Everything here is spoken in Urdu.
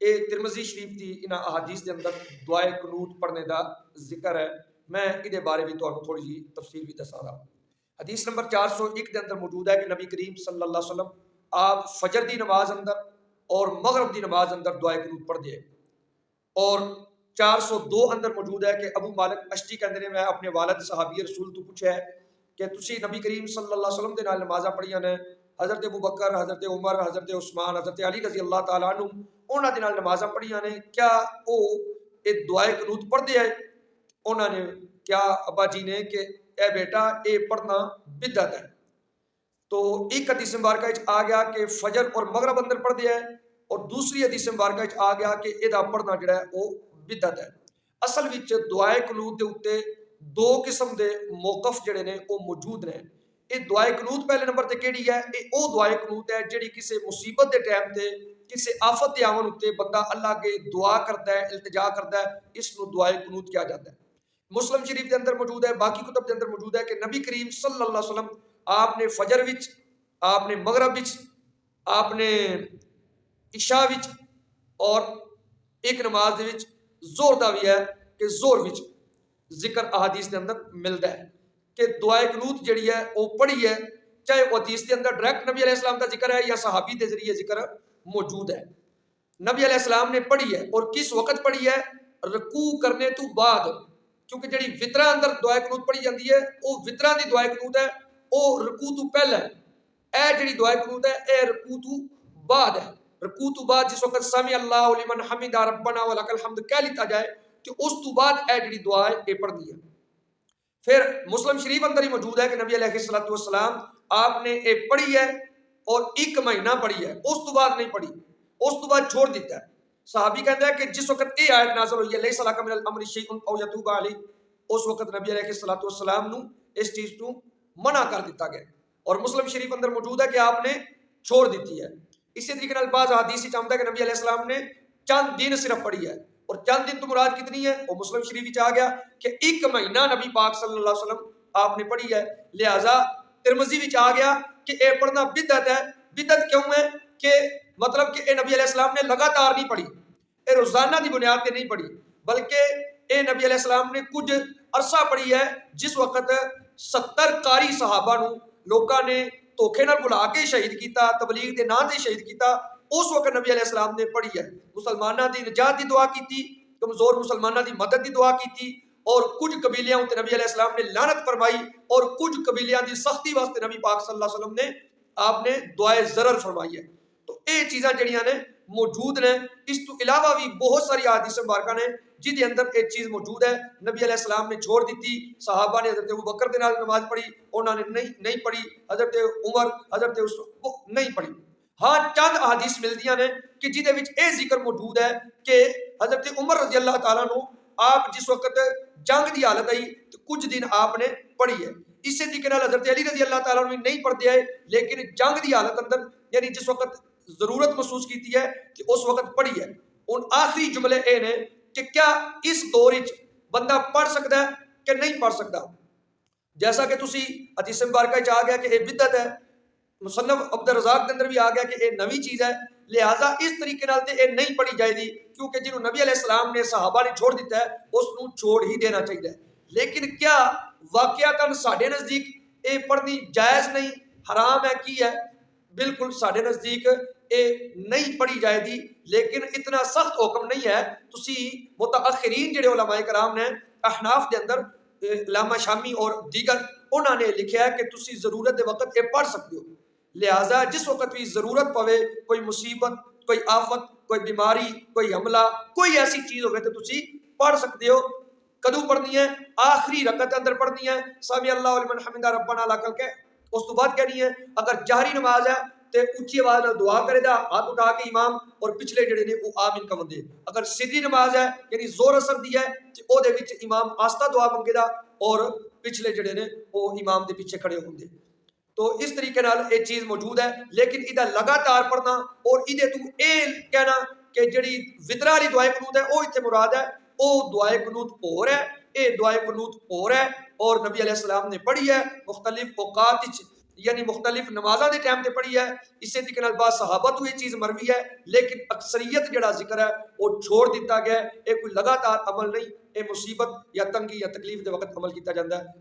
یہ ترمذی شریف کی ان احادیث کے اندر دعائے قنوت پڑھنے کا ذکر ہے. میں یہ بارے بھی تمہیں تھوڑی جی تفصیل بھی دسا رہا. حدیث نمبر 401 کے اندر موجود ہے کہ نبی کریم صلی اللہ علیہ وسلم آپ فجر دی نماز اندر اور مغرب دی نماز اندر دعائے قنوت پڑھ دے. اور 402 اندر موجود ہے کہ ابو مالک اشتی کہندے نے میں اپنے والد صحابی رسول تو پوچھا ہے کہ تسی نبی کریم صلی اللہ علیہ وسلم دے نال نمازاں پڑھیاں نے. حضرت ابو بکر، حضرت عمر، حضرت عثمان، حضرت علی رضی اللہ تعالیٰ عنہ انہاں دے نال نمازاں پڑھیاں نے، کیا او اے دعائے قنوت پڑھدے ہیں؟ انہاں نے کیا ابا جی نے کہ اے بیٹا اے پڑھنا بدعت ہے. تو ایک حدیث مبارکہ وچ آ گیا کہ فجر اور مغرب اندر پڑھدے ہیں، اور دوسری حدیث مبارکہ وچ آ گیا کہ ادا پڑھنا جڑا ہے وہ بدعت ہے. اصل وچ دعائے قنوت دے اوتے دو قسم دے موقف جڑے نے وہ موجود نے. یہ دعائے قنوت پہلے نمبر تے کیڑی ہے؟ یہ او دعائے قنوت ہے جڑی کسی مصیبت دے ٹائم تے کسی آفت دے آون اتے بندہ اللہ کے دعا کرتا ہے، التجا کرتا ہے، اس نو دعائے قنوت کیا جاتا ہے. مسلم شریف کے اندر موجود ہے، باقی کتب کے اندر موجود ہے کہ نبی کریم صلی اللہ علیہ وسلم آپ نے فجر وچ، آپ نے مغرب وچ، آپ نے عشاء وچ، اور ایک نماز دے وچ زور دا بھی ہے کہ زور وچ ذکر احادیث کے اندر ملتا ہے کہ دعائے قنوت جڑی ہے وہ پڑھی ہے، چاہے وہ حدیث کے اندر ڈائریکٹ نبی علیہ السلام کا ذکر ہے یا صحابی کے ذریعے ذکر موجود ہے. نبی علیہ السلام نے پڑھی ہے اور کس وقت پڑھی ہے؟ رکوع کرنے تو بعد، کیونکہ جڑی وطرا اندر دعائے قنوت پڑھی جاتی ہے وہ وطرا دی دعائے قنوت ہے، وہ رکوع تو پہلے ہے. اے جڑی دعائے قنوت ہے اے رکوع تو بعد ہے. رکوع تو بعد جس وقت سمع اللہ لمن حمد ربنا ولک الحمد کہہ لیتا جائے کہ اس تو بعد اے جڑی دعا ہے اے پڑھ دی ہے. پھر مسلم شریف اندر ہی موجود ہے کہ نبی علیہ الصلوۃ والسلام آپ نے اے پڑھی ہے اور ایک مہینہ پڑھی ہے، اس تو بعد نہیں پڑھی، اس تو بعد چھوڑ دیتا ہے. صحابی کہتا ہے کہ جس وقت یہ آیت نازل ہوئی ہے لیس لک من الامر شیء او یتوب علی، اس وقت نبی علیہ الصلوۃ والسلام نو اس چیز تو منع کر دیتا گیا. اور مسلم شریف اندر موجود ہے کہ آپ نے چھوڑ دیتی ہے. اسی طریقے نال بعض حدیث وچ آتا ہے کہ نبی علیہ السلام نے چند دن صرف پڑھی ہے، اور چند دن تو مراد کتنی ہے؟ وہ مسلم شریف وچ آ گیا کہ ایک مہینہ نبی پاک صلی اللہ علیہ وسلم آپ نے پڑھی ہے. لہذا ترمذی وچ آ گیا کہ اے پڑھنا بدعت ہے. بدعت کیوں ہے؟ کہ مطلب کہ اے نبی علیہ السلام نے لگاتار نہیں پڑھی، اے روزانہ دی بنیاد تے نہیں پڑھی، بلکہ اے نبی علیہ السلام نے کچھ عرصہ پڑھی ہے جس وقت 70 قاری صحابہ نو لوکاں نے دھوکے نال بلا کے شہید کیتا، تبلیغ دے نام تے شہید کیتا. اس وقت نبی علیہ السلام نے پڑھی ہے. مسلمانوں دی نجات دی دعا کیتی، کمزور مسلمانوں دی مدد دی دعا کیتی، اور کچھ قبیلیاں تے نبی علیہ السلام نے لعنت فرمائی، اور کچھ قبیلیاں دی سختی واسطے نبی پاک صلی اللہ علیہ وسلم نے آپ نے دعائے ضرر فرمائی ہے. تو یہ چیزاں جڑیاں نے موجود نے. اس تو علاوہ بھی بہت ساری احادیث مبارکہ نے جن کے اندر ایک چیز موجود ہے. نبی علیہ السلام نے چھوڑ دیتی، صحابہ نے حضرت ابو بکر دے نال نماز پڑھی، انہوں نے نہیں پڑھی، حضرت عمر، حضرت نہیں پڑھی. ہاں چند احادیث ملدیاں نے کہ جہدے وچ اے ذکر موجود ہے کہ حضرت عمر رضی اللہ تعالیٰ عنہ آپ جس وقت جنگ دی حالت آئی تو کچھ دن آپ نے پڑھی ہے. اسی طریقے نال حضرت علی رضی اللہ تعالیٰ عنہ نہیں پڑھتے آئے، لیکن جنگ دی حالت اندر یعنی جس وقت ضرورت محسوس کیتی ہے کہ اس وقت پڑھی ہے. ان آخری جملے اے نے کہ کیا اس دور وچ بندہ پڑھ سکتا ہے کہ نہیں پڑھ سکتا؟ جیسا کہ تسی حدیث مبارکہ وچ آ گیا کہ اے بدعت ہے، مصنف عبد الرزاق کے اندر بھی آ گیا کہ اے نوی چیز ہے، لہٰذا اس طریقے نال تے اے نہیں پڑھی جائے دی، کیونکہ جنہوں نبی علیہ السلام نے صحابہ نے چھوڑ دیتا ہے اس نو چھوڑ ہی دینا چاہیے. لیکن کیا واقعاتاً ساڈے نزدیک اے پڑھنی جائز نہیں، حرام ہے کی ہے؟ بالکل ساڈے نزدیک اے نہیں پڑھی جائے دی، لیکن اتنا سخت حکم نہیں ہے. تسی متاخرین جڑے علماء کرام نے احناف دے اندر علامہ شامی اور دیگر انہوں نے لکھا ہے کہ تسی ضرورت دے وقت اے پڑھ سکتے ہو. لہٰذا جس وقت بھی ضرورت پوے، کوئی مصیبت، کوئی آفت، کوئی بیماری، کوئی حملہ، کوئی ایسی چیز ہوئے تو تسی پڑھ سکتے ہو. کدو پڑھنی ہے؟ آخری رکعت اندر پڑھنی ہے سمی اللہ لمن حمد ربنا لک الحمد، اس تو بعد کہنی ہے. اگر جہری نماز ہے تے اچھی آواز نال دعا کرے دا ہاتھ اٹھا کے امام، اور پچھلے جڑے نے وہ آمین کہون دے. اگر سری نماز ہے یعنی زور اثر دی ہے تے او دے وچ امام آستہ دعا منگے دا اور پچھلے جڑے نے وہ امام دے پیچھے کھڑے ہون دے. تو اس طریقے نال ایک چیز موجود ہے، لیکن ادھا لگاتار پڑھنا اور ادھے تو اے کہنا کہ جڑی وطرہ والی دعائے قنوت ہے وہ اتنے مراد ہے، او دعائے قنوت اور ہے، اے دعائے قنوت اور ہے، اور نبی علیہ السلام نے پڑھی ہے مختلف اوقات یعنی مختلف نمازاں دے ٹائم تے پڑھی ہے، اسی طریقے نال بعض صحابہ تو یہ چیز مروی ہے، لیکن اکثریت جڑا ذکر ہے وہ چھوڑ دیتا گیا ہے۔ یہ کوئی لگاتار عمل نہیں، یہ مصیبت یا تنگی یا تکلیف دے وقت عمل کیتا جاتا ہے۔